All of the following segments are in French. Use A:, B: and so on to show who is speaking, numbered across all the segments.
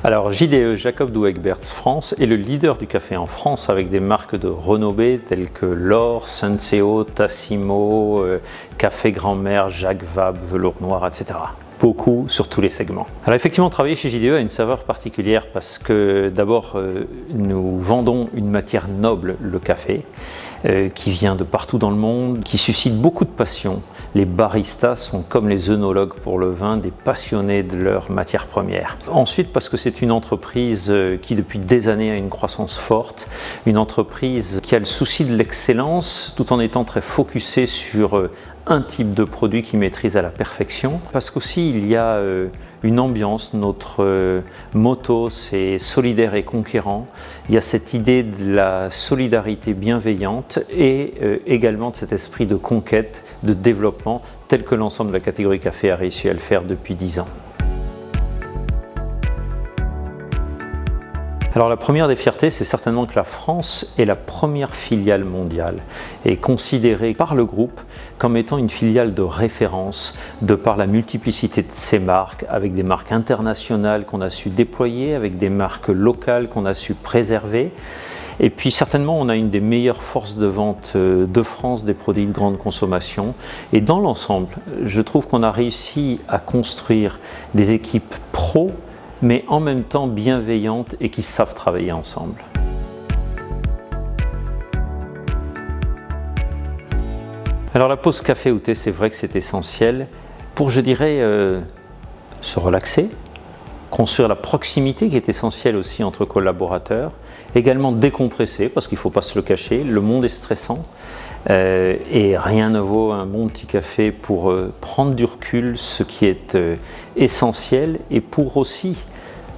A: Alors JDE, Jacob Douwe Egberts France, est le leader du café en France avec des marques de renommée telles que L'Or, Senseo, Tassimo, Café Grand-Mère, Jacques Vabre, Velours Noir, etc. Beaucoup sur tous les segments. Alors effectivement, travailler chez JDE a une saveur particulière parce que d'abord nous vendons une matière noble, le café, qui vient de partout dans le monde, qui suscite beaucoup de passion. Les baristas sont comme les œnologues pour le vin, des passionnés de leur matière première. Ensuite, parce que c'est une entreprise qui depuis des années a une croissance forte, une entreprise qui a le souci de l'excellence tout en étant très focusée sur un type de produit qu'ils maîtrisent à la perfection. Parce qu'aussi il y a une ambiance, notre motto c'est solidaire et conquérant. Il y a cette idée de la solidarité bienveillante et également de cet esprit de conquête, de développement tel que l'ensemble de la catégorie café a réussi à le faire depuis 10 ans. Alors la première des fiertés, c'est certainement que la France est la première filiale mondiale et considérée par le groupe comme étant une filiale de référence de par la multiplicité de ses marques, avec des marques internationales qu'on a su déployer, avec des marques locales qu'on a su préserver. Et puis certainement on a une des meilleures forces de vente de France des produits de grande consommation. Et dans l'ensemble, je trouve qu'on a réussi à construire des équipes pro, mais en même temps bienveillantes et qui savent travailler ensemble. Alors la pause café ou thé, c'est vrai que c'est essentiel pour, je dirais, se relaxer, construire la proximité qui est essentielle aussi entre collaborateurs, également décompresser parce qu'il ne faut pas se le cacher, le monde est stressant et rien ne vaut un bon petit café pour prendre du recul, ce qui est essentiel, et pour aussi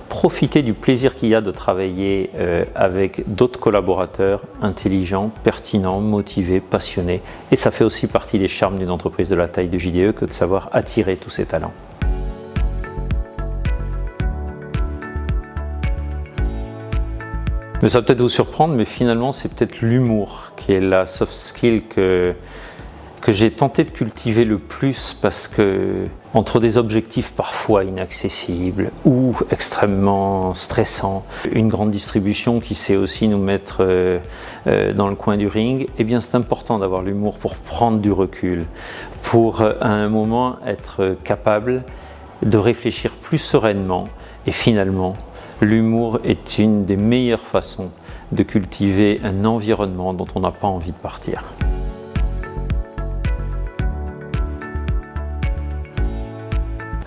A: profiter du plaisir qu'il y a de travailler avec d'autres collaborateurs intelligents, pertinents, motivés, passionnés. Et ça fait aussi partie des charmes d'une entreprise de la taille de JDE que de savoir attirer tous ces talents. Mais ça va peut-être vous surprendre, mais finalement c'est peut-être l'humour qui est la soft skill que j'ai tenté de cultiver le plus, parce que entre des objectifs parfois inaccessibles ou extrêmement stressants, une grande distribution qui sait aussi nous mettre dans le coin du ring, eh bien c'est important d'avoir l'humour pour prendre du recul, pour à un moment être capable de réfléchir plus sereinement. Et finalement, l'humour est une des meilleures façons de cultiver un environnement dont on n'a pas envie de partir.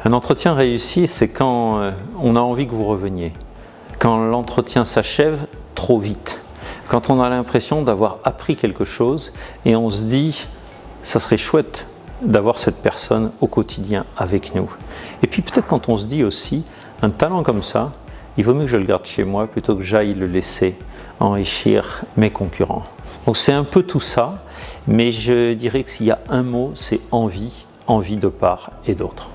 A: Un entretien réussi, c'est quand on a envie que vous reveniez, quand l'entretien s'achève trop vite, quand on a l'impression d'avoir appris quelque chose et on se dit ça serait chouette d'avoir cette personne au quotidien avec nous. Et puis peut-être quand on se dit aussi un talent comme ça, il vaut mieux que je le garde chez moi plutôt que j'aille le laisser enrichir mes concurrents. Donc c'est un peu tout ça, mais je dirais que s'il y a un mot, c'est envie, envie de part et d'autre.